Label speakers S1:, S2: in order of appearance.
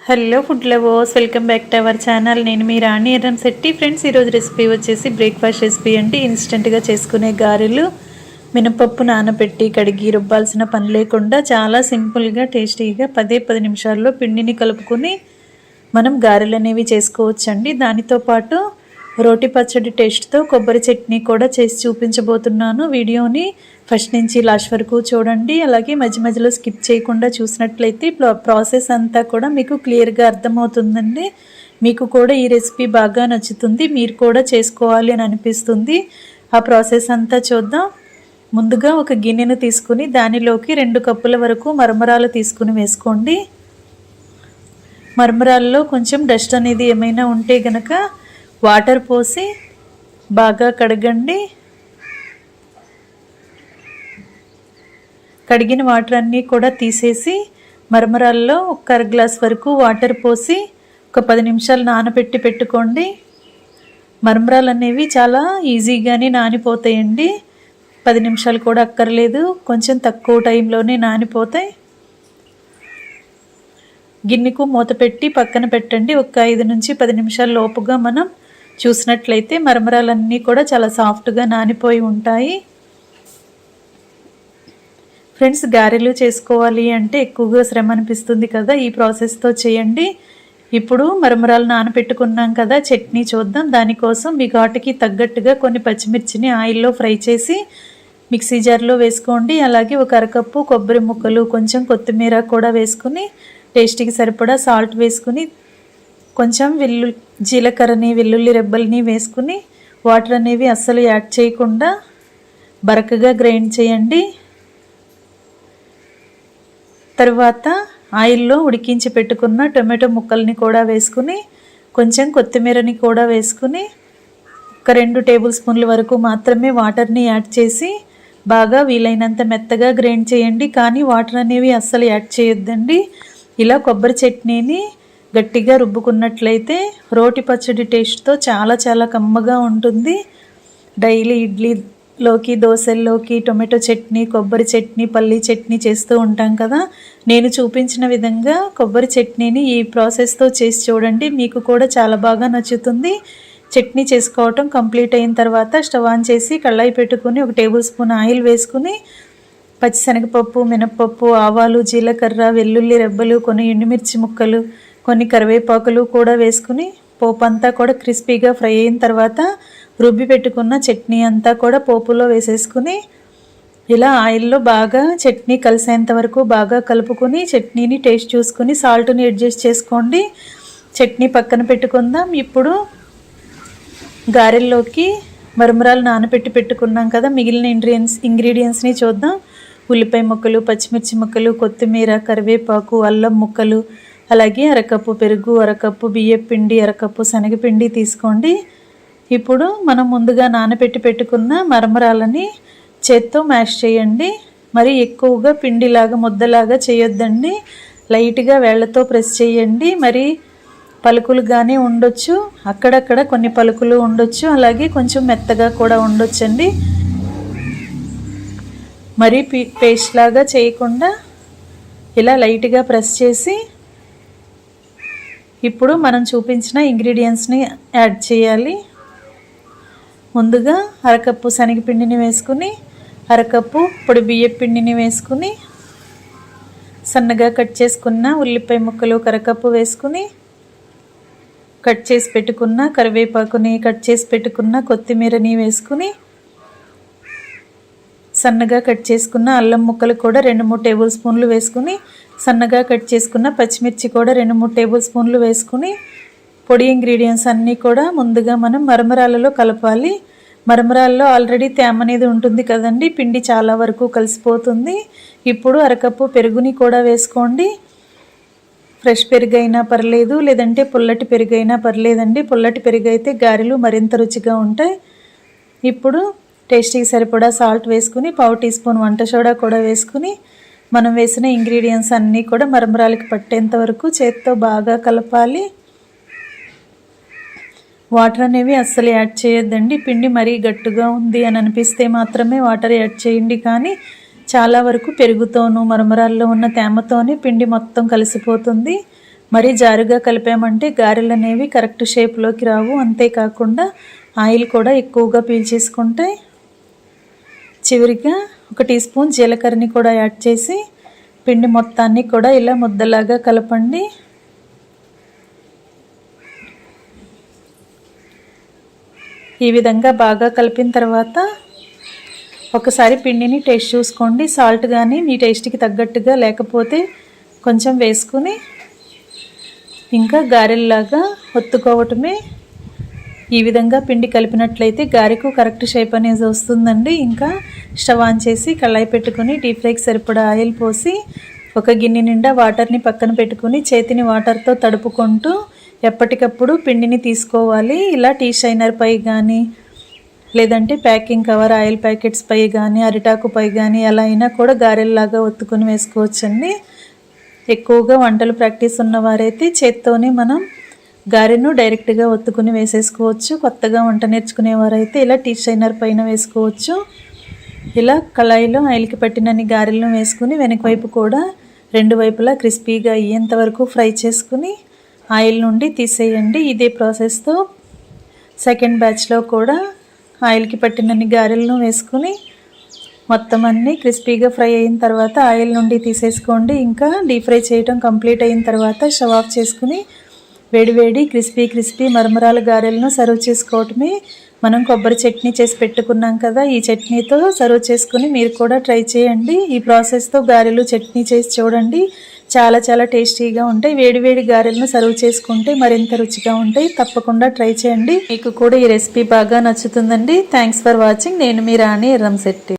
S1: Hello food lovers, welcome back to our channel. నేను మీ రాణి Erramsetti. Friends, ఈరోజు recipe వచ్చేసి breakfast recipe అండి. ఇన్స్టెంట్గా చేసుకునే గారెలు. మినపప్పు నానబెట్టి కడిగి రుబ్బాల్సిన పని లేకుండా చాలా సింపుల్గా టేస్టీగా 10 నిమిషాల్లో పిండిని కలుపుకొని మనం గారెలు అనేవి చేసుకోవచ్చండి. దానితో పాటు రోటి పచ్చడి టేస్ట్తో కొబ్బరి చట్నీ కూడా చేసి చూపించబోతున్నాను. వీడియోని ఫస్ట్ నుంచి లాస్ట్ వరకు చూడండి. అలాగే మధ్య మధ్యలో స్కిప్ చేయకుండా చూసినట్లయితే ప్రాసెస్ అంతా కూడా మీకు క్లియర్గా అర్థమవుతుందండి. మీకు కూడా ఈ రెసిపీ బాగా నచ్చుతుంది, మీరు కూడా చేసుకోవాలి అని అనిపిస్తుంది. ఆ ప్రాసెస్ అంతా చూద్దాం. ముందుగా ఒక గిన్నెను తీసుకుని దానిలోకి 2 కప్పుల వరకు మరమరాలు తీసుకుని వేసుకోండి. మరమరాల్లో కొంచెం డస్ట్ అనేది ఏమైనా ఉంటే గనక వాటర్ పోసి బాగా కడగండి. కడిగిన వాటర్ అన్నీ కూడా తీసేసి మరమరాల్లో 1 గ్లాస్ వరకు వాటర్ పోసి ఒక 10 నిమిషాలు నానబెట్టి పెట్టుకోండి. మరమరాలు అనేవి చాలా ఈజీగానే నానిపోతాయండి. 10 నిమిషాలు కూడా అక్కర్లేదు, కొంచెం తక్కువ టైంలోనే నానిపోతాయి. గిన్నెకు మూత పెట్టి పక్కన పెట్టండి. ఒక 5 నుంచి 10 నిమిషాల లోపుగా మనం చూసినట్లయితే మరమరాలన్నీ కూడా చాలా సాఫ్ట్గా నానిపోయి ఉంటాయి. ఫ్రెండ్స్, గారెలు చేసుకోవాలి అంటే ఎక్కువగా శ్రమ అనిపిస్తుంది కదా, ఈ ప్రాసెస్తో చేయండి. ఇప్పుడు మరమరాలు నానబెట్టుకున్నాం కదా, చట్నీ చూద్దాం. దానికోసం మీ ఘాటుకి తగ్గట్టుగా కొన్ని పచ్చిమిర్చిని ఆయిల్లో ఫ్రై చేసి మిక్సీ జార్లో వేసుకోండి. అలాగే 1 అరకప్పు కొబ్బరి ముక్కలు, కొంచెం కొత్తిమీర కూడా వేసుకుని టేస్ట్కి సరిపడా సాల్ట్ వేసుకుని కొంచెం జీలకర్రని వెల్లుల్లి రెబ్బల్ని వేసుకుని వాటర్ అనేవి అస్సలు యాడ్ చేయకుండా బరకగా గ్రైండ్ చేయండి. తర్వాత ఆయిల్లో ఉడికించి పెట్టుకున్న టొమాటో ముక్కల్ని కూడా వేసుకుని కొంచెం కొత్తిమీరని కూడా వేసుకుని ఒక 2 టేబుల్ స్పూన్ల వరకు మాత్రమే వాటర్ని యాడ్ చేసి బాగా వీలైనంత మెత్తగా గ్రైండ్ చేయండి. కానీ వాటర్ అనేవి అస్సలు యాడ్ చేయొద్దండి. ఇలా కొబ్బరి చట్నీని గట్టిగా రుబ్బుకున్నట్లయితే రోటి పచ్చడి టేస్ట్తో చాలా కమ్మగా ఉంటుంది. డైలీ ఇడ్లీలోకి, దోశల్లోకి టొమాటో చట్నీ, కొబ్బరి చట్నీ, పల్లీ చట్నీ చేస్తూ ఉంటాం కదా. నేను చూపించిన విధంగా కొబ్బరి చట్నీని ఈ ప్రాసెస్తో చేసి చూడండి, మీకు కూడా చాలా బాగా నచ్చుతుంది. చట్నీ చేసుకోవటం కంప్లీట్ అయిన తర్వాత స్టవ్ ఆన్ చేసి కళాయి పెట్టుకుని 1 టేబుల్ స్పూన్ ఆయిల్ వేసుకుని పచ్చిశనగపప్పు, మినపప్పు, ఆవాలు, జీలకర్ర, వెల్లుల్లి రెబ్బలు, కొన్ని ఎండుమిర్చి ముక్కలు, కొన్ని కరివేపాకులు కూడా వేసుకుని పోపు అంతా కూడా క్రిస్పీగా ఫ్రై అయిన తర్వాత రుబ్బి పెట్టుకున్న చట్నీ అంతా కూడా పోపులో వేసేసుకుని ఇలా ఆయిల్లో బాగా చట్నీ కలిసేంత వరకు బాగా కలుపుకొని చట్నీని టేస్ట్ చూసుకుని సాల్ట్ని అడ్జస్ట్ చేసుకోండి. చట్నీ పక్కన పెట్టుకుందాం. ఇప్పుడు గారెల్లోకి మరమరాలు నానబెట్టి పెట్టుకున్నాం కదా, మిగిలిన ఇంగ్రీడియంట్స్ని చూద్దాం. ఉల్లిపాయ ముక్కలు, పచ్చిమిర్చి ముక్కలు, కొత్తిమీర, కరివేపాకు, అల్లం ముక్కలు, అలాగే 1 కప్పు పెరుగు, 1 కప్పు బియ్యపు పిండి, 1 కప్పు శనగపిండి తీసుకోండి. ఇప్పుడు మనం ముందుగా నానబెట్టి పెట్టుకున్న మరమరాలని చేత్తో మ్యాష్ చేయండి. మరి ఎక్కువగా పిండిలాగా ముద్దలాగా చేయొద్దండి, లైట్గా వేళ్లతో ప్రెస్ చేయండి. మరి పలుకులుగానే ఉండొచ్చు, అక్కడక్కడ కొన్ని పలుకులు ఉండొచ్చు, అలాగే కొంచెం మెత్తగా కూడా ఉండొచ్చండి. మరి పేస్ట్ లాగా చేయకుండా ఇలా లైట్గా ప్రెస్ చేసి ఇప్పుడు మనం చూపించిన ఇంగ్రీడియంట్స్ని యాడ్ చేయాలి. ముందుగా 1 కప్పు శనగపిండిని వేసుకుని 1 కప్పు పొడి బియ్యపు పిండిని వేసుకుని సన్నగా కట్ చేసుకున్న ఉల్లిపాయ ముక్కలు 1 కప్పు వేసుకుని కట్ చేసి పెట్టుకున్న కరివేపాకుని, కట్ చేసి పెట్టుకున్న కొత్తిమీరని వేసుకుని సన్నగా కట్ చేసుకున్న అల్లం ముక్కలు కూడా 2-3 టేబుల్ స్పూన్లు వేసుకుని సన్నగా కట్ చేసుకున్న పచ్చిమిర్చి కూడా 2-3 టేబుల్ స్పూన్లు వేసుకుని పొడి ఇంగ్రీడియంట్స్ అన్నీ కూడా ముందుగా మనం మరమరాలలో కలపాలి. మరమరాల్లో ఆల్రెడీ తేమ అనేది ఉంటుంది కదండి, పిండి చాలా వరకు కలిసిపోతుంది. ఇప్పుడు 1 కప్పు పెరుగుని కూడా వేసుకోండి. ఫ్రెష్ పెరుగు అయినా పర్లేదు, లేదంటే పుల్లటి పెరుగు అయినా పర్లేదండి. పుల్లటి పెరుగు అయితే గారెలు మరింత రుచిగా ఉంటాయి. ఇప్పుడు టేస్టీకి సరిపడా సాల్ట్ వేసుకుని 1/4 టీ స్పూన్ వంట సోడా కూడా వేసుకుని మనం వేసిన ఇంగ్రీడియంట్స్ అన్నీ కూడా మరమరాలకి పట్టేంత వరకు చేత్తో బాగా కలపాలి. వాటర్ అనేవి అస్సలు యాడ్ చేయొద్దండి. పిండి మరీ గట్టిగా ఉంది అని అనిపిస్తే మాత్రమే వాటర్ యాడ్ చేయండి. కానీ చాలా వరకు పెరుగుతోనూ మరమరాల్లో ఉన్న తేమతోనే పిండి మొత్తం కలిసిపోతుంది. మరీ జారుగా కలిపామంటే గారెలు అనేవి కరెక్ట్ షేప్లోకి రావు. అంతేకాకుండా ఆయిల్ కూడా ఎక్కువగా పీల్చేసుకుంటాయి. చివరిగా 1 టీ స్పూన్ జీలకర్రని కూడా యాడ్ చేసి పిండి మొత్తాన్ని కూడా ఇలా ముద్దలాగా కలపండి. ఈ విధంగా బాగా కలిపిన తర్వాత ఒకసారి పిండిని టేస్ట్ చూసుకోండి. సాల్ట్ కానీ మీ టేస్ట్కి తగ్గట్టుగా లేకపోతే కొంచెం వేసుకుని ఇంకా గారెల్లాగా ఒత్తుకోవటమే. ఈ విధంగా పిండి కలిపినట్లయితే గారెకు కరెక్ట్ షేప్ అనేది వస్తుందండి. ఇంకా స్టవ్ ఆన్ చేసి కళాయి పెట్టుకుని డీప్ ఫ్రైకి సరిపడా ఆయిల్ పోసి ఒక గిన్నె నిండా వాటర్ని పక్కన పెట్టుకుని చేతిని వాటర్తో తడుపుకుంటూ ఎప్పటికప్పుడు పిండిని తీసుకోవాలి. ఇలా టీ షైనర్ పై కానీ లేదంటే ప్యాకింగ్ కవర్ ఆయిల్ ప్యాకెట్స్ పై కానీ అరిటాకు పై కానీ ఎలా అయినా కూడా గారెల్లాగా ఒత్తుకొని వేసుకోవచ్చండి. ఎక్కువగా వంటలు ప్రాక్టీస్ ఉన్నవారైతే చేత్తోనే మనం గారెను డైరెక్ట్గా ఒత్తుకుని వేసేసుకోవచ్చు. కొత్తగా వంట నేర్చుకునేవారైతే ఇలా టీ షైనర్ పైన వేసుకోవచ్చు. ఇలా కళాయిలో ఆయిల్కి పట్టినన్ని గారెలను వేసుకుని వెనక వైపు కూడా 2 వైపులా క్రిస్పీగా అయ్యేంత వరకు ఫ్రై చేసుకుని ఆయిల్ నుండి తీసేయండి. ఇదే ప్రాసెస్తో సెకండ్ బ్యాచ్లో కూడా ఆయిల్కి పట్టినన్ని గారెలను వేసుకుని మొత్తం అన్నీ క్రిస్పీగా ఫ్రై అయిన తర్వాత ఆయిల్ నుండి తీసేసుకోండి. ఇంకా డీప్ ఫ్రై చేయడం కంప్లీట్ అయిన తర్వాత స్టవ్ ఆఫ్ చేసుకుని వేడివేడి క్రిస్పీ మరమరాల గారెలను సర్వ్ చేసుకోవటమే. మనం కొబ్బరి చట్నీ చేసి పెట్టుకున్నాం కదా, ఈ చట్నీతో సర్వ్ చేసుకుని మీరు కూడా ట్రై చేయండి. ఈ ప్రాసెస్తో గారెలు చట్నీ చేసి చూడండి, చాలా టేస్టీగా ఉంటాయి. వేడివేడి గారెలను సర్వ్ చేసుకుంటే మరింత రుచిగా ఉంటాయి. తప్పకుండా ట్రై చేయండి. మీకు కూడా ఈ రెసిపీ బాగా నచ్చుతుందండి. Thanks for watching. నేను మీ రాణి ఎర్రంశెట్టి.